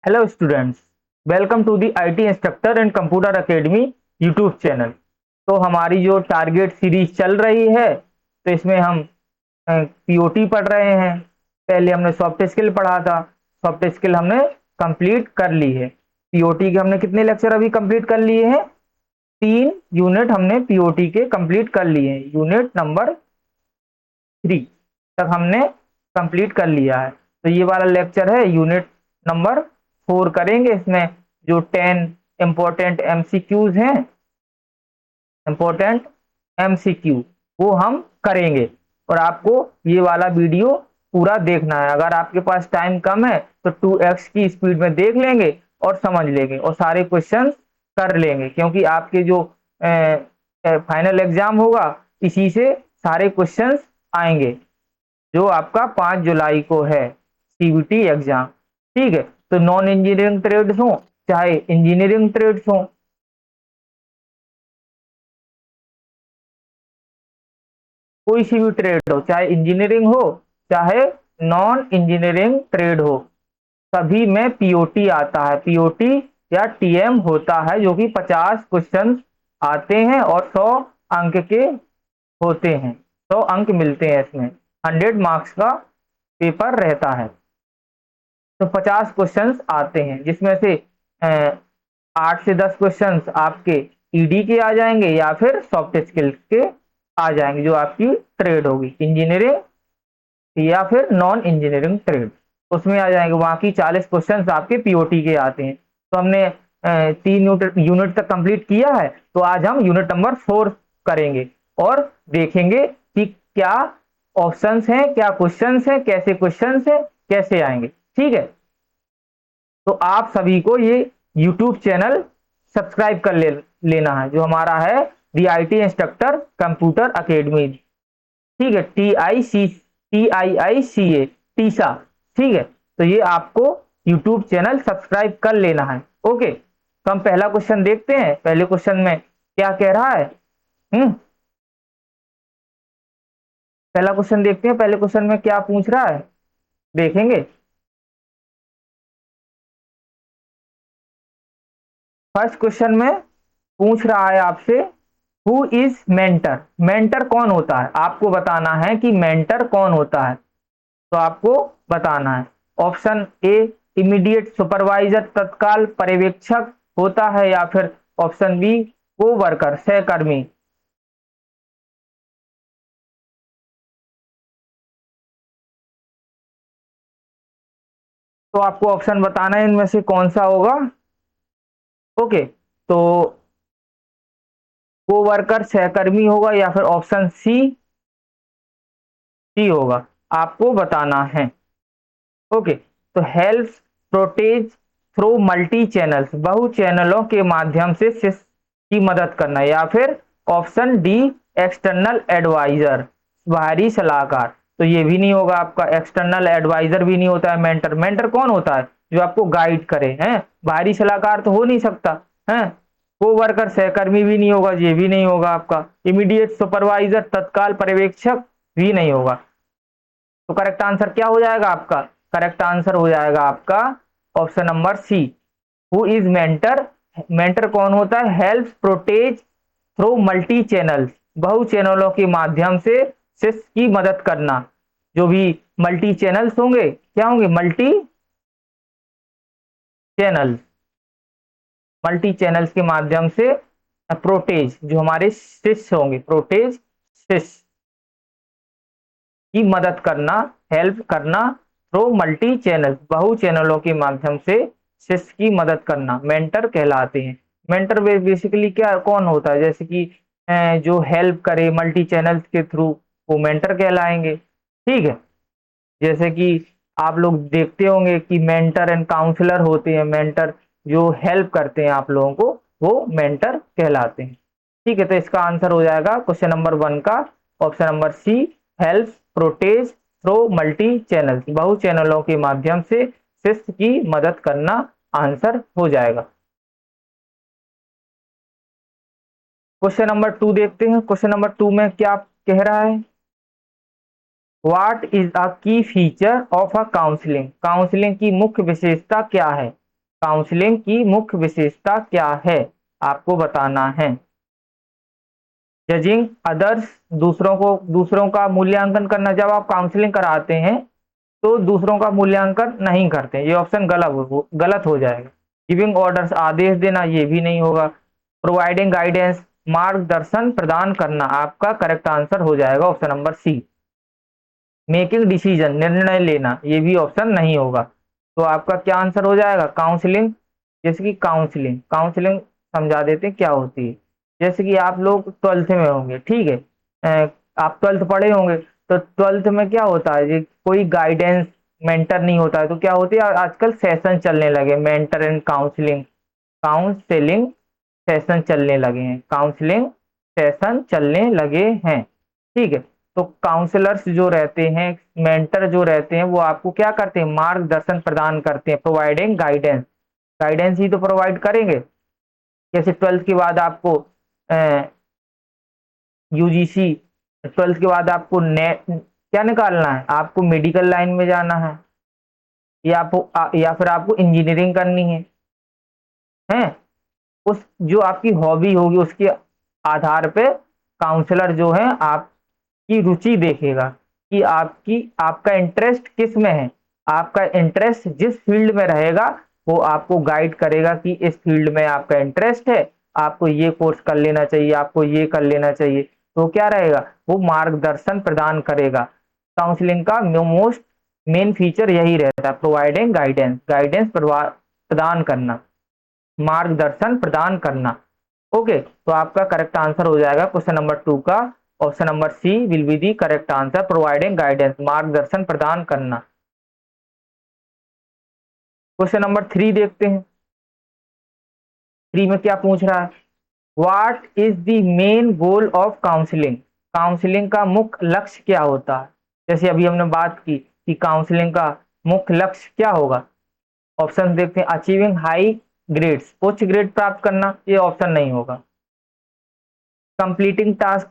Hello students, welcome to the IT Instructor and Computer Academy YouTube channel. तो हमारी जो target series चल रही है, तो इसमें हम पीओटी पढ़ रहे हैं। पहले हमने सॉफ्ट स्किल पढ़ा था, सॉफ्ट स्किल हमने कंप्लीट कर ली है। पीओटी के हमने कितने लेक्चर अभी कंप्लीट कर लिए हैं? 3 यूनिट हमने पीओटी के कंप्लीट कर लिए हैं। यूनिट नंबर 3 तक हमने कंप्लीट कर लिया है। तो ये वाला लेक्चर है यूनिट नंबर 4 करेंगे। इसमें जो 10 इंपॉर्टेंट एमसीक्यूज हैं, इंपॉर्टेंट एमसीक्यू, वो हम करेंगे। और आपको ये वाला वीडियो पूरा देखना है। अगर आपके पास टाइम कम है तो 2x की स्पीड में देख लेंगे और समझ लेंगे और सारे क्वेश्चन कर लेंगे, क्योंकि आपके जो फाइनल एग्जाम होगा इसी से सारे क्वेश्चंस आएंगे, जो आपका 5 जुलाई को है सीबीटी एग्जाम। ठीक है, तो नॉन इंजीनियरिंग ट्रेड्स हो चाहे इंजीनियरिंग ट्रेड्स हो, कोई सी भी ट्रेड हो, चाहे इंजीनियरिंग हो चाहे नॉन इंजीनियरिंग ट्रेड हो, सभी में पीओटी आता है। पीओटी या टीएम होता है, जो कि 50 क्वेश्चन आते हैं और 100 अंक के होते हैं। 100 अंक मिलते हैं इसमें। 100 मार्क्स का पेपर रहता है। तो 50 क्वेश्चंस आते हैं, जिसमें से 8 से 10 क्वेश्चंस आपके ईडी के आ जाएंगे या फिर सॉफ्ट स्किल के आ जाएंगे, जो आपकी ट्रेड होगी, इंजीनियरिंग या फिर नॉन इंजीनियरिंग ट्रेड, उसमें आ जाएंगे। बाकी 40 क्वेश्चंस आपके पीओटी के आते हैं। तो हमने 3 यूनिट तक कंप्लीट किया है, तो आज हम यूनिट नंबर 4 करेंगे और देखेंगे कि क्या ऑप्शंस हैं, क्या क्वेश्चंस हैं, कैसे क्वेश्चंस हैं, कैसे आएंगे। ठीक है, तो आप सभी को ये YouTube चैनल सब्सक्राइब कर लेना है, जो हमारा है दी IT इंस्ट्रक्टर कंप्यूटर अकेडमी। ठीक है, TICA टीसा। ठीक है, तो ये आपको YouTube चैनल सब्सक्राइब कर लेना है। ओके, तो हम पहला क्वेश्चन देखते हैं। पहले क्वेश्चन में क्या कह रहा है? पहला क्वेश्चन देखते हैं। पहले क्वेश्चन में क्या पूछ रहा है, देखेंगे। फर्स्ट क्वेश्चन में पूछ रहा है आपसे, हु इज मेंटर। मेंटर कौन होता है, आपको बताना है कि मेंटर कौन होता है। तो आपको बताना है। ऑप्शन ए इमीडिएट सुपरवाइजर, तत्काल पर्यवेक्षक होता है, या फिर ऑप्शन बी को वर्कर, सहकर्मी। तो आपको ऑप्शन बताना है इनमें से कौन सा होगा। ओके, तो को वर्कर सहकर्मी होगा, या फिर ऑप्शन सी सी होगा, आपको बताना है। ओके, तो help protege through multi channels, बहु चैनलों के माध्यम से की मदद करना, या फिर ऑप्शन डी एक्सटर्नल एडवाइजर, बाहरी सलाहकार। तो ये भी नहीं होगा आपका, एक्सटर्नल एडवाइजर भी नहीं होता है। मेंटर, मेंटर कौन होता है, जो आपको गाइड करे हैं। बाहरी सलाहकार तो हो नहीं सकता है। को वर्कर सहकर्मी भी नहीं होगा, ये भी नहीं होगा आपका। इमीडिएट सुपरवाइजर, तत्काल पर्यवेक्षक भी नहीं होगा। तो करेक्ट आंसर क्या हो जाएगा आपका? करेक्ट आंसर हो जाएगा आपका option number C, who is mentor. Mentor कौन होता है? Help protege through multi channel, बहु चैनलों के माध्यम से शिष्य की मदद करना। जो भी मल्टी चैनल्स होंगे, क्या होंगे? मल्टी चैनल, मल्टी चैनल्स के माध्यम से प्रोटेज, जो हमारे शिष्य होंगे, प्रोटेज शिष्य की मदद करना, हेल्प करना थ्रू मल्टी चैनल, बहु चैनलों के माध्यम से शिष्य की मदद करना, मेंटर कहलाते हैं। मेंटर बेसिकली क्या कौन होता है? जैसे कि जो हेल्प करे मल्टी चैनल के थ्रू, वो मेंटर कहलाएंगे। ठीक है, जैसे कि आप लोग देखते होंगे कि मेंटर एंड काउंसलर होते हैं। मेंटर जो हेल्प करते हैं आप लोगों को, वो मेंटर कहलाते हैं। ठीक है, तो इसका आंसर हो जाएगा क्वेश्चन नंबर 1 का option number C, help protege through multi channel, बहु चैनलों के माध्यम से शिष्य की मदद करना आंसर हो जाएगा। क्वेश्चन नंबर 2 देखते हैं। क्वेश्चन नंबर 2 में क्या कह रहा है? व्हाट इज अ की feature of a counselling. Counselling की मुख्य विशेषता क्या है? काउंसलिंग की मुख्य विशेषता क्या है, आपको बताना है। जजिंग अदर्स, दूसरों का मूल्यांकन करना। जब आप काउंसलिंग कराते हैं तो दूसरों का मूल्यांकन नहीं करते, ये ऑप्शन गलत हो जाएगा। गिविंग ऑर्डर्स, आदेश देना, ये भी नहीं होगा। प्रोवाइडिंग गाइडेंस, मार्गदर्शन प्रदान करना, आपका करेक्ट आंसर हो जाएगा option number C. Making decision, निर्णय लेना, ये भी ऑप्शन नहीं होगा। तो आपका क्या आंसर हो जाएगा, काउंसलिंग। जैसे कि काउंसलिंग काउंसलिंग समझा देते हैं क्या होती है। जैसे कि आप लोग 12th में होंगे, ठीक है, आप 12th पढ़े होंगे, तो 12th में क्या होता है, कोई गाइडेंस मेंटर नहीं होता है, तो क्या होती है, आजकल सेशन चलने लगे, mentor and counselling, counselling session चलने लगे हैं, काउंसलिंग सेशन चलने लगे हैं, ठीक है। तो काउंसलर्स जो रहते हैं, मेंटर जो रहते हैं, वो आपको क्या करते हैं, मार्गदर्शन प्रदान करते हैं, प्रोवाइडिंग गाइडेंस, गाइडेंस ही तो प्रोवाइड करेंगे। जैसे 12th के बाद आपको यूजीसी, 12th के बाद आपको नेट क्या निकालना है, आपको मेडिकल लाइन में जाना है, या फिर आपको इंजीनियरिंग करनी है। उस जो आपकी हॉबी होगी उसके आधार पे काउंसलर जो है आपकी रुचि देखेगा कि आपका इंटरेस्ट किस में है। आपका इंटरेस्ट जिस फील्ड में रहेगा वो आपको गाइड करेगा कि इस फील्ड में आपका इंटरेस्ट है, आपको ये कोर्स कर लेना चाहिए, आपको ये कर लेना चाहिए। तो क्या रहेगा, वो मार्गदर्शन प्रदान करेगा। काउंसलिंग का मोस्ट मेन फीचर यही रहता है, प्रोवाइडिंग गाइडेंस, गाइडेंस प्रदान करना, मार्गदर्शन प्रदान करना। ओके, तो आपका करेक्ट आंसर हो जाएगा क्वेश्चन नंबर 2 का option number C will be the correct answer, providing guidance, मार्गदर्शन प्रदान करना। क्वेश्चन नंबर 3 देखते हैं। 3 में क्या पूछ रहा है, what is the main goal of counselling, counselling का मुख्य लक्ष्य क्या होता है। जैसे अभी हमने बात की कि काउंसलिंग का मुख्य लक्ष्य क्या होगा। ऑप्शन देखते हैं, अचीविंग हाई ग्रेड्स, उच्च ग्रेड प्राप्त करना, ये ऑप्शन नहीं होगा। कंप्लीटिंग टास्क,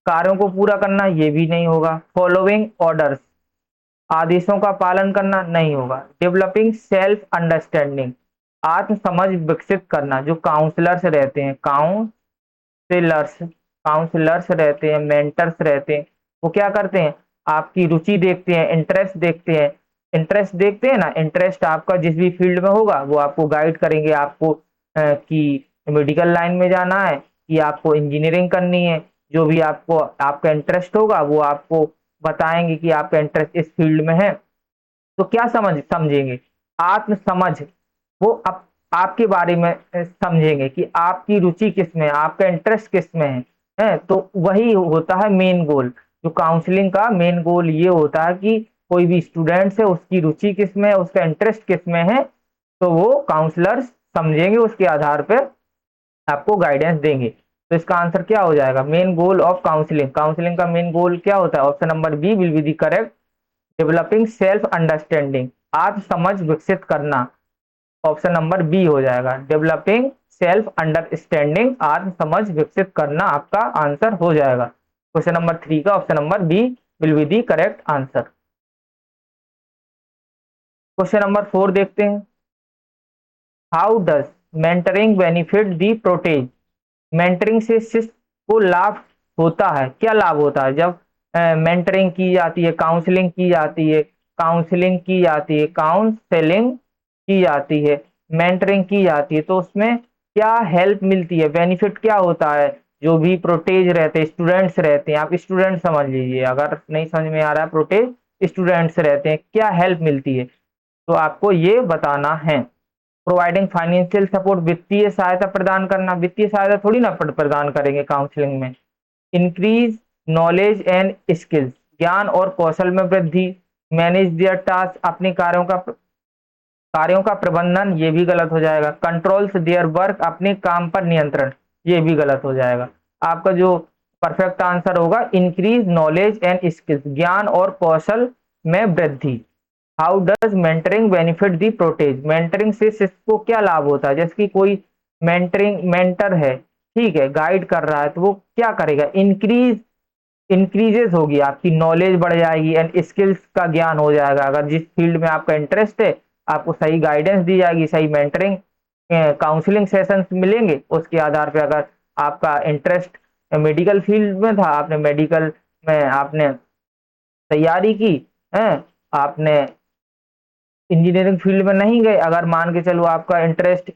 कार्यों को पूरा करना, ये भी नहीं होगा। फॉलोइंग ऑर्डर्स, आदेशों का पालन करना, नहीं होगा। डेवलपिंग सेल्फ अंडरस्टैंडिंग, आत्म समझ विकसित करना। जो काउंसलर्स रहते हैं, काउंसलर्स रहते हैं, मेंटर्स रहते हैं, वो क्या करते हैं, आपकी रुचि देखते हैं, इंटरेस्ट देखते हैं, इंटरेस्ट देखते हैं ना, इंटरेस्ट आपका जिस भी फील्ड में होगा वो आपको गाइड करेंगे, आपको कि मेडिकल लाइन में जाना है कि आपको इंजीनियरिंग करनी है। जो भी आपको आपका इंटरेस्ट होगा वो आपको बताएंगे कि आपका इंटरेस्ट इस फील्ड में है। तो क्या समझेंगे, आत्म समझ, वो आपके बारे में समझेंगे कि आपकी रुचि किस में है, आपका इंटरेस्ट किस में है। तो वही होता है मेन गोल। जो काउंसलिंग का मेन गोल ये होता है कि कोई भी स्टूडेंट है उसकी रुचि किस में है, उसका इंटरेस्ट किस में है, तो वो काउंसलर्स समझेंगे, उसके आधार पर आपको गाइडेंस देंगे। तो इसका आंसर क्या हो जाएगा, main goal of counselling, counselling का मेन गोल क्या होता है, option number B will be the correct, developing self understanding, आत्म समझ विकसित करना। ऑप्शन नंबर बी हो जाएगा, डेवलपिंग सेल्फ अंडरस्टैंडिंग, आत्म समझ विकसित करना आपका आंसर हो जाएगा। क्वेश्चन नंबर 3 का option number B will be the correct answer. Question number 4 देखते हैं। How does mentoring benefit the protege, mentoring से शिष्य को लाभ होता है, क्या लाभ होता है जब मेंटरिंग की जाती है, काउंसलिंग की जाती है, काउंसलिंग की जाती है, मेंटरिंग की जाती है, तो उसमें क्या हेल्प मिलती है, बेनिफिट क्या होता है। जो भी प्रोटेज रहते हैं, स्टूडेंट्स रहते हैं, आप स्टूडेंट समझ लीजिए, अगर नहीं समझ में आ रहा है, प्रोटेज स्टूडेंट्स रहते हैं, क्या हेल्प मिलती है, तो आपको ये बताना है। प्रोवाइडिंग फाइनेंशियल सपोर्ट, वित्तीय सहायता प्रदान करना, वित्तीय सहायता थोड़ी ना प्रदान करेंगे काउंसलिंग में। इंक्रीज नॉलेज एंड स्किल्स, ज्ञान और कौशल में वृद्धि। मैनेज दियर टास्क, अपने कार्यों का प्रबंधन, ये भी गलत हो जाएगा। कंट्रोल्स देयर वर्क, अपने काम पर नियंत्रण, ये भी गलत हो जाएगा। आपका जो परफेक्ट आंसर होगा, इंक्रीज नॉलेज एंड स्किल्स, ज्ञान और कौशल में वृद्धि। How does mentoring benefit the protege, mentoring से शिष्य को क्या लाभ होता है। जैसे कि कोई मेंटर है, ठीक है, गाइड कर रहा है, तो वो क्या करेगा, इंक्रीजेस होगी, आपकी नॉलेज बढ़ जाएगी एंड स्किल्स का ज्ञान हो जाएगा। अगर जिस फील्ड में आपका इंटरेस्ट है आपको सही गाइडेंस दी जाएगी, सही मेंटरिंग काउंसलिंग सेशंस मिलेंगे। उसके आधार पे अगर आपका इंटरेस्ट मेडिकल फील्ड में था, आपने मेडिकल में आपने तैयारी की है, आपने इंजीनियरिंग फील्ड में नहीं गए, अगर मान के चलो आपका इंटरेस्ट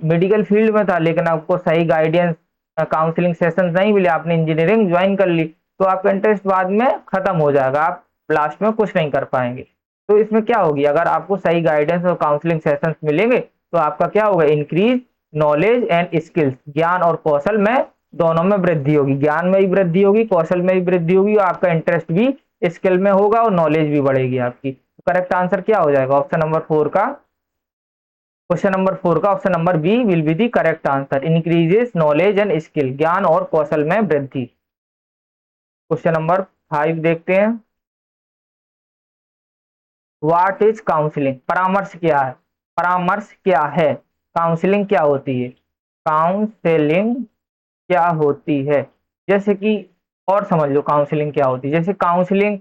मेडिकल फील्ड में था लेकिन आपको सही गाइडेंस काउंसलिंग सेशंस नहीं मिले, आपने इंजीनियरिंग ज्वाइन कर ली, तो आपका इंटरेस्ट बाद में खत्म हो जाएगा, आप लास्ट में कुछ नहीं कर पाएंगे। तो इसमें क्या होगी, अगर आपको सही गाइडेंस और काउंसलिंग सेशंस मिलेंगे तो आपका क्या होगा, इंक्रीज नॉलेज एंड स्किल्स, ज्ञान और कौशल में दोनों में वृद्धि होगी, ज्ञान में भी वृद्धि होगी, कौशल में भी वृद्धि होगी, और आपका इंटरेस्ट भी स्किल में होगा और नॉलेज भी बढ़ेगी आपकी। करेक्ट आंसर क्या हो जाएगा ऑप्शन नंबर 4 का, क्वेश्चन नंबर 4 का option number B will be the correct answer, increases knowledge and skill, ज्ञान और कौशल में वृद्धि। क्वेश्चन नंबर 5 देखते हैं, व्हाट इज काउंसलिंग, परामर्श क्या है, परामर्श क्या है, काउंसलिंग क्या होती है, काउंसलिंग क्या होती है। जैसे कि और समझ लो काउंसलिंग क्या होती है, जैसे काउंसलिंग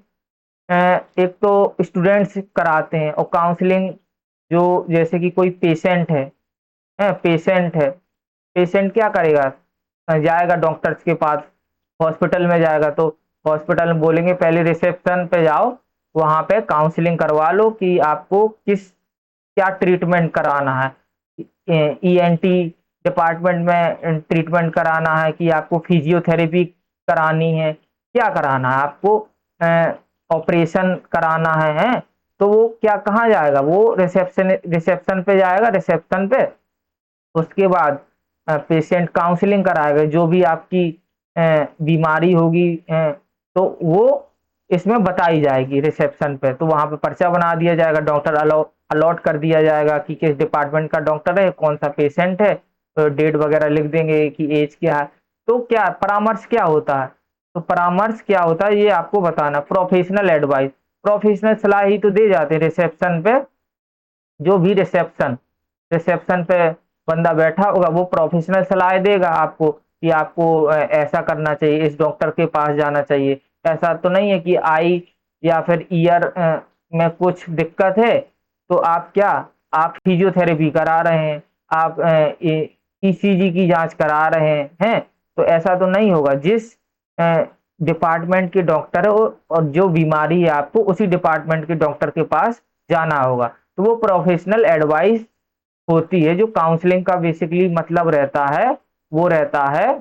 एक तो स्टूडेंट्स कराते हैं, और काउंसलिंग जो जैसे कि कोई पेशेंट है पेशेंट है, पेशेंट क्या करेगा, जाएगा डॉक्टर्स के पास, हॉस्पिटल में जाएगा, तो हॉस्पिटल में बोलेंगे पहले रिसेप्शन पे जाओ, वहां पे काउंसलिंग करवा लो कि आपको किस क्या ट्रीटमेंट कराना है, ईएनटी डिपार्टमेंट में ट्रीटमेंट कराना है कि आपको फिजियोथेरेपी करानी है, क्या कराना है आपको, ऑपरेशन कराना है, तो वो क्या कहाँ जाएगा, वो रिसेप्शन पे जाएगा, रिसेप्शन पे उसके बाद पेशेंट काउंसलिंग कराएगा, जो भी आपकी बीमारी होगी तो वो इसमें बताई जाएगी रिसेप्शन पे, तो वहां पे पर्चा बना दिया जाएगा, डॉक्टर अलॉट कर दिया जाएगा कि किस डिपार्टमेंट का डॉक्टर है, कौन सा पेशेंट है, तो डेट वगैरह लिख देंगे कि एज क्या है। तो क्या परामर्श क्या होता है, तो परामर्श क्या होता है ये आपको बताना, प्रोफेशनल एडवाइस, प्रोफेशनल सलाह ही तो दे जाते हैं रिसेप्शन पे, जो भी रिसेप्शन रिसेप्शन पे बंदा बैठा होगा वो प्रोफेशनल सलाह देगा आपको कि आपको ऐसा करना चाहिए, इस डॉक्टर के पास जाना चाहिए। ऐसा तो नहीं है कि आई या फिर ईयर में कुछ दिक्कत है तो आप क्या, आप फिजियोथेरेपी करा रहे हैं, आप ईसीजी की जांच करा रहे हैं, तो ऐसा तो नहीं होगा। जिस डिपार्टमेंट के डॉक्टर है और जो बीमारी है आपको उसी डिपार्टमेंट के डॉक्टर के पास जाना होगा, तो वो प्रोफेशनल एडवाइस होती है। जो काउंसलिंग का बेसिकली मतलब रहता है वो रहता है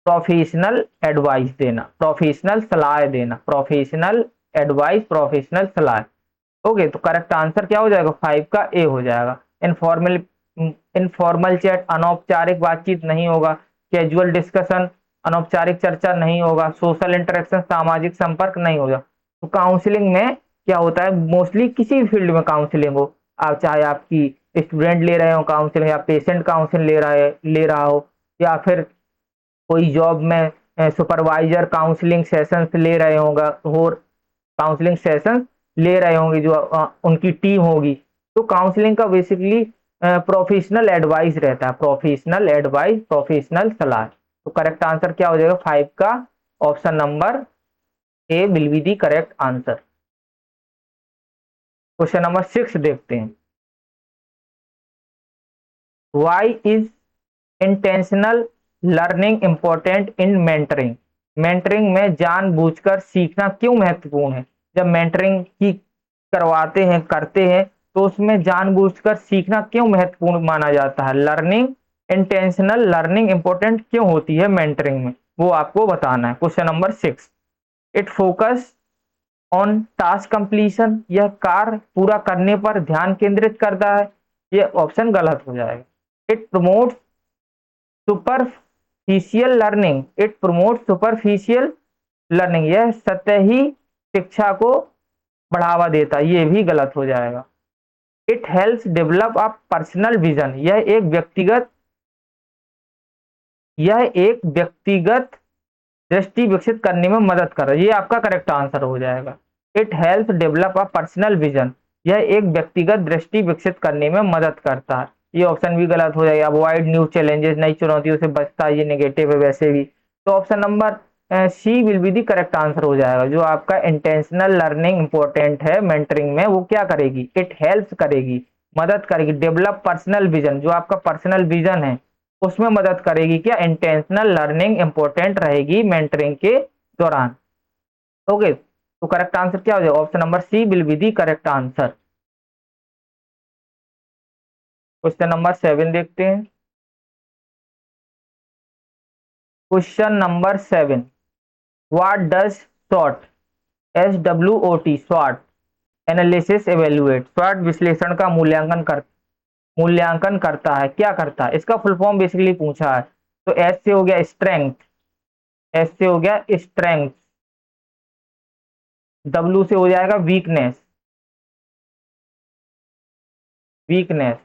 प्रोफेशनल एडवाइस देना, प्रोफेशनल सलाह देना, प्रोफेशनल एडवाइस, प्रोफेशनल सलाह। ओके, तो करेक्ट आंसर क्या हो जाएगा, 5 का ए हो जाएगा। इनफॉर्मल इनफॉर्मल चैट, अनौपचारिक बातचीत नहीं होगा, कैजुअल डिस्कशन, अनौपचारिक चर्चा नहीं होगा, सोशल इंटरेक्शन, सामाजिक संपर्क नहीं होगा। तो काउंसलिंग में क्या होता है, मोस्टली किसी भी फील्ड में काउंसलिंग हो, आप चाहे आपकी स्टूडेंट ले रहे हो काउंसलिंग, या पेशेंट काउंसलिंग ले रहा हो, या फिर कोई जॉब में सुपरवाइजर काउंसलिंग सेशंस ले रहे होगा, और काउंसलिंग सेशंस ले रहे होंगे जो उनकी टीम होगी। तो काउंसलिंग का बेसिकली प्रोफेशनल एडवाइस रहता है, प्रोफेशनल एडवाइस, प्रोफेशनल सलाह। तो करेक्ट आंसर क्या हो जाएगा 5 का, option number A will be the correct answer. Question number 6 देखते हैं, why is intentional learning important in mentoring, mentoring में जानबूझकर सीखना क्यों महत्वपूर्ण है। जब मेंटरिंग की करवाते हैं करते हैं तो उसमें जानबूझकर सीखना क्यों महत्वपूर्ण माना जाता है, लर्निंग इंटेंशनल लर्निंग इंपॉर्टेंट क्यों होती है मेंटरिंग में, वो आपको बताना है। Question number 6, it focus on task completion, यह कार्य पूरा करने पर ध्यान केंद्रित करता है, ये ऑप्शन गलत हो जाएगा। It promotes superficial learning, it promote superficial learning, यह सतही शिक्षा को बढ़ावा देता है, ये भी गलत हो जाएगा। It helps develop a personal vision, यह एक व्यक्तिगत दृष्टि विकसित करने में मदद कर रहा है, ये आपका करेक्ट आंसर हो जाएगा। It help develop a personal vision, यह एक व्यक्तिगत दृष्टि विकसित करने में मदद करता है, ये ऑप्शन भी गलत हो जाएगा। अवॉइड न्यू चैलेंजेस, नई चुनौतियों से बचता है, ये नेगेटिव है वैसे भी। तो option number C will be the correct answer हो जाएगा। जो आपका इंटेंशनल लर्निंग इंपॉर्टेंट है मेंटरिंग में, वो क्या करेगी, इट हेल्प्स करेगी, मदद करेगी, डेवलप पर्सनल विजन, जो आपका पर्सनल विजन है उसमें मदद करेगी। क्या, इंटेंशनल लर्निंग इंपॉर्टेंट रहेगी मेंटरिंग के दौरान। ओके, तो करेक्ट आंसर क्या हो जाएगा, option number C will be the correct answer. Question number 7 देखते हैं। Question number 7, what does SWOT, SWOT, SWOT analysis evaluate, SWOT विश्लेषण का मूल्यांकन करता है, क्या करता है, इसका फुल फॉर्म बेसिकली पूछा है। तो एस से हो गया स्ट्रेंथ, एस से हो गया स्ट्रेंथ, डब्ल्यू से हो जाएगा वीकनेस, वीकनेस,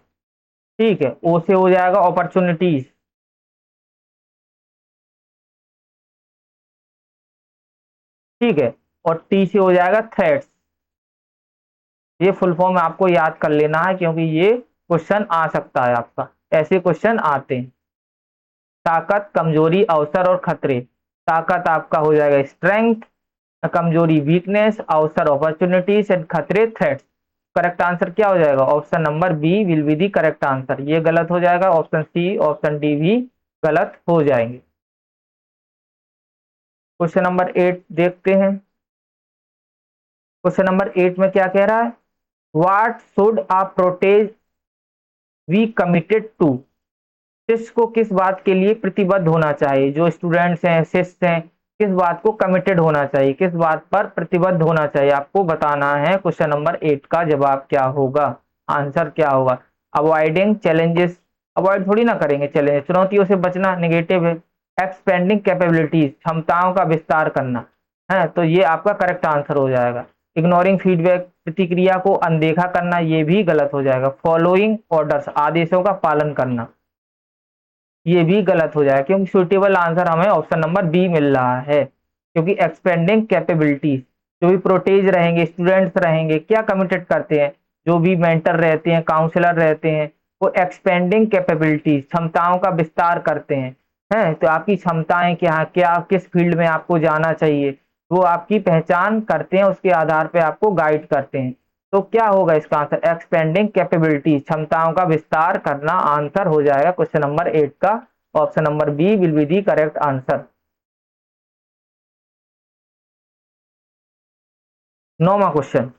ठीक है, ओ से हो जाएगा अपॉर्चुनिटीज, ठीक है, और टी से हो जाएगा थ्रेट्स। ये फुल फॉर्म आपको याद कर लेना है क्योंकि ये क्वेश्चन आ सकता है आपका, ऐसे क्वेश्चन आते हैं। ताकत, कमजोरी, अवसर और खतरे। ताकत आपका हो जाएगा स्ट्रेंथ, कमजोरी वीकनेस, अवसर अपॉर्चुनिटीज एंड खतरे थ्रेट्स। करेक्ट आंसर क्या हो जाएगा, option number B will be the correct answer. ये गलत हो जाएगा, ऑप्शन सी ऑप्शन डी भी गलत हो जाएंगे। क्वेश्चन नंबर 8 देखते हैं। क्वेश्चन नंबर 8 में क्या कह रहा है, what should a protege be committed to, शिष्य को किस बात के लिए प्रतिबद्ध होना चाहिए, जो स्टूडेंट्स हैं शिष्य हैं किस बात को कमिटेड होना चाहिए, किस बात पर प्रतिबद्ध होना चाहिए, आपको बताना है। क्वेश्चन नंबर 8 का जवाब क्या होगा, आंसर क्या होगा। अवॉइडिंग चैलेंजेस, अवॉइड थोड़ी ना करेंगे चैलेंज, चुनौतियों से बचना नेगेटिव है। एक्सपेंडिंग कैपेबिलिटीज, क्षमताओं का विस्तार करना है, तो ये आपका करेक्ट आंसर हो जाएगा। इग्नोरिंग फीडबैक, प्रतिक्रिया को अनदेखा करना, ये भी गलत हो जाएगा। फॉलोइंग ऑर्डर्स, आदेशों का पालन करना, ये भी गलत हो जाएगा क्योंकि सुटेबल आंसर हमें ऑप्शन नंबर बी मिल रहा है। क्योंकि एक्सपेंडिंग कैपेबिलिटीज, जो भी प्रोटेज रहेंगे स्टूडेंट्स रहेंगे क्या कमिटेड करते हैं, जो भी मेंटर रहते हैं काउंसलर रहते हैं वो एक्सपेंडिंग कैपेबिलिटीज, क्षमताओं का विस्तार करते हैं। तो आपकी क्षमताएं क्या, क्या किस फील्ड में आपको जाना चाहिए, वो आपकी पहचान करते हैं, उसके आधार पे आपको गाइड करते हैं। तो क्या होगा इसका आंसर, एक्सपेंडिंग कैपेबिलिटी, क्षमताओं का विस्तार करना आंसर हो जाएगा क्वेश्चन नंबर 8 का। Option number B will be the correct answer. 9वां question,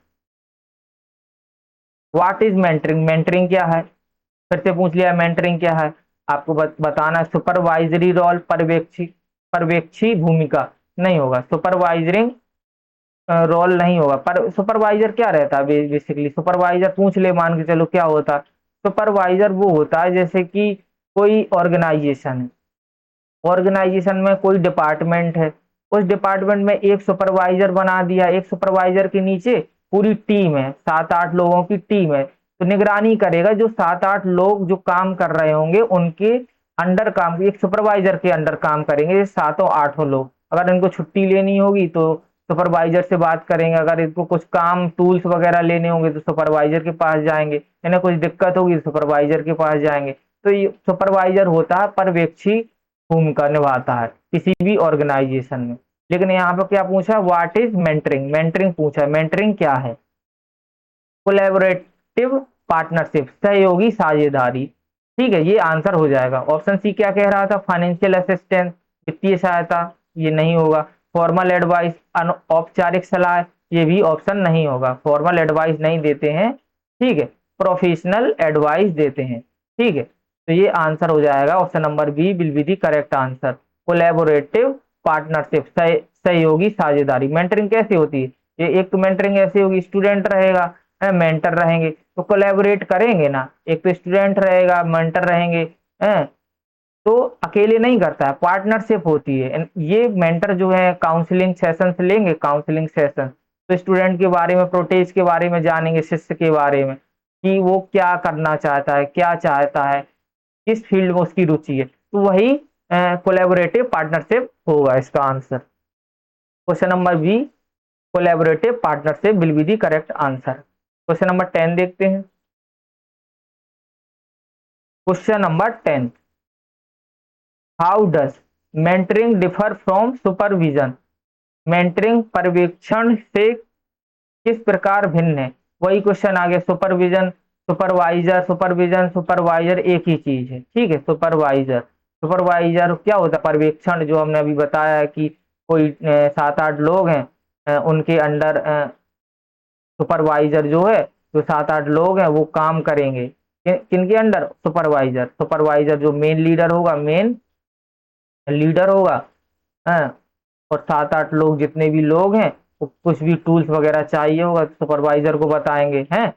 what is mentoring, mentoring क्या है, फिर से पूछ लिया मेंटरिंग क्या है। आपको बताना है। सुपरवाइजरी रोल, पर्यवेक्षी, पर्यवेक्षी भूमिका नहीं होगा, सुपरवाइजरिंग रोल नहीं होगा। पर सुपरवाइजर क्या रहता है, बेसिकली सुपरवाइजर पूछ ले मान के चलो क्या होता है। सुपरवाइजर वो होता है जैसे कि कोई ऑर्गेनाइजेशन है, ऑर्गेनाइजेशन में कोई डिपार्टमेंट है, उस डिपार्टमेंट में एक सुपरवाइजर बना दिया, एक सुपरवाइजर के नीचे पूरी टीम है, 7-8 लोगों की टीम है, तो निगरानी करेगा जो 7-8 लोग जो काम कर रहे होंगे उनके अंडर काम, एक सुपरवाइजर के अंडर काम करेंगे सातों आठों लोग। अगर इनको छुट्टी लेनी होगी तो सुपरवाइजर से बात करेंगे, अगर इनको कुछ काम टूल्स वगैरह लेने होंगे तो सुपरवाइजर के पास जाएंगे, इन्हें कुछ दिक्कत होगी तो सुपरवाइजर के पास जाएंगे। तो ये सुपरवाइजर होता है पर्यवेक्षी भूमिका निभाता है किसी भी ऑर्गेनाइजेशन में। लेकिन यहाँ पे क्या पूछा, व्हाट इज मेंटरिंग, मेंटरिंग पूछा है, मेंटरिंग क्या है, कोलैबोरेटिव पार्टनरशिप, सहयोगी साझेदारी, ठीक है, ये आंसर हो जाएगा। ऑप्शन सी क्या कह रहा था, फाइनेंशियल असिस्टेंस, वित्तीय सहायता, ये नहीं होगा। फॉर्मल एडवाइस, औपचारिक सलाह, ये भी ऑप्शन नहीं होगा, फॉर्मल एडवाइस नहीं देते हैं, ठीक है, प्रोफेशनल एडवाइस देते हैं, ठीक है। तो ये आंसर हो जाएगा option number B will be the correct answer, collaborative partnership, सहयोगी साझेदारी। मेंटरिंग कैसे होती है, ये एक तो मेंटरिंग ऐसी होगी, स्टूडेंट रहेगा मेंटर रहेंगे तो कोलैबोरेट करेंगे ना, एक तो स्टूडेंट रहेगा मेंटर रहेंगे हैं, तो अकेले नहीं करता है, पार्टनरशिप होती है। ये मेंटर जो है काउंसलिंग सेशंस लेंगे, काउंसलिंग सेशन तो स्टूडेंट के बारे में, प्रोटेज के बारे में जानेंगे, शिष्य के बारे में कि वो क्या करना चाहता है, क्या चाहता है, किस फील्ड में उसकी रुचि है, तो वही कोलैबोरेटिव पार्टनरशिप होगा इसका answer. Question number B, collaborative partnership will be the correct answer. Question number 10 देखते हैं। Question number 10, how does mentoring differ from supervision. Mentoring पर्यवेक्षण से किस प्रकार भिन्न है? वही क्वेश्चन आ गया, सुपरविजन सुपरवाइजर, सुपरविजन सुपरवाइजर एक ही चीज है, ठीक है। सुपरवाइजर सुपरवाइजर क्या होता है? पर्यवेक्षण, जो हमने अभी बताया है कि कोई 7-8 लोग हैं, उनके अंडर सुपरवाइजर जो है, जो 7-8 लोग हैं वो काम करेंगे। किनके अंडर? सुपरवाइजर। सुपरवाइजर जो मेन लीडर होगा, मेन लीडर होगा, हैं, और 7-8 लोग जितने भी लोग हैं, कुछ भी टूल्स वगैरह चाहिए होगा सुपरवाइजर को बताएंगे, हैं।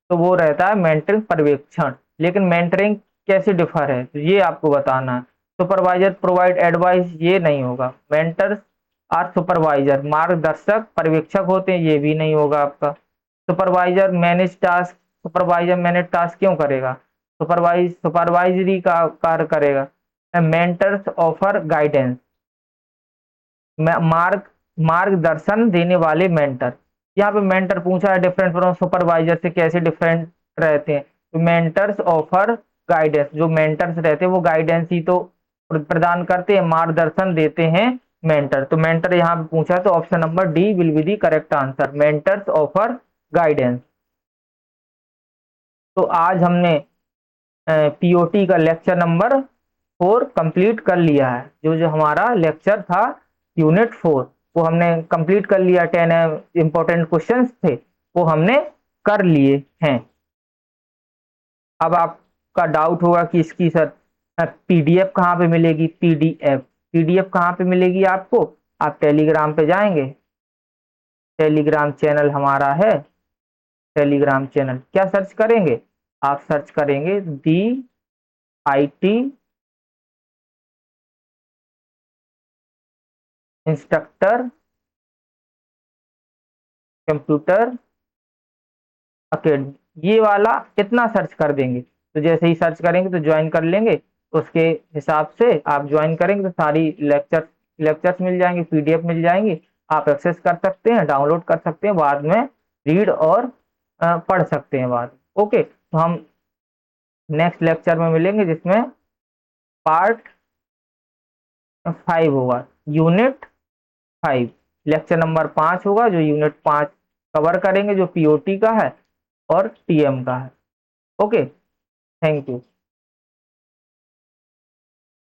तो वो रहता है मेंटरिंग पर्यवेक्षण। लेकिन मेंटरिंग कैसे डिफर है, तो ये आपको बताना है। सुपरवाइजर प्रोवाइड एडवाइस, ये नहीं होगा। मेंटर्स आर सुपरवाइजर, मार्गदर्शक पर्यवेक्षक होते हैं, ये भी नहीं होगा आपका। Supervisor manage task, supervisor manage task क्यों करेगा? सुपरवाइजरी का कार्य करेगा। मेंटर्स ऑफर गाइडेंस, मार्गदर्शन देने वाले मेंटर। यहाँ पे मेंटर पूछा है डिफरेंट फ्रॉम सुपरवाइजर से कैसे डिफरेंट रहते हैं, तो मेंटर्स ऑफर गाइडेंस, जो मेंटर्स रहते हैं वो गाइडेंस ही तो प्रदान करते हैं, मार्गदर्शन देते हैं मेंटर। तो मेंटर यहाँ पे पूछा, तो option number D will be the correct answer, mentors offer guidance. तो आज हमने पीओटी का लेक्चर नंबर 4 कंप्लीट कर लिया है। जो जो हमारा लेक्चर था यूनिट 4, वो हमने कंप्लीट कर लिया। 10 इंपॉर्टेंट क्वेश्चंस थे, वो हमने कर लिए हैं। अब आपका डाउट होगा कि इसकी सर पीडीएफ कहाँ पे मिलेगी? पीडीएफ पीडीएफ कहाँ पे मिलेगी आपको? आप टेलीग्राम पे जाएंगे, टेलीग्राम चैनल हमारा है। टेलीग्राम चैनल क्या सर्च करेंगे? आप सर्च करेंगे दी आईटी इंस्ट्रक्टर कंप्यूटर अकेडमी, ये वाला इतना सर्च कर देंगे, तो जैसे ही सर्च करेंगे तो ज्वाइन कर लेंगे। उसके हिसाब से आप ज्वाइन करेंगे तो सारी लेक्चर्स मिल जाएंगे, पीडीएफ मिल जाएंगी। आप एक्सेस कर सकते हैं, डाउनलोड कर सकते हैं, बाद में रीड और पढ़ सकते हैं बाद। ओके, तो हम नेक्स्ट लेक्चर में मिलेंगे, जिसमें पार्ट 5 होगा, यूनिट 5, लेक्चर नंबर 5 होगा, जो यूनिट 5 कवर करेंगे, जो पीओटी का है और टीएम का है। Okay, thank you.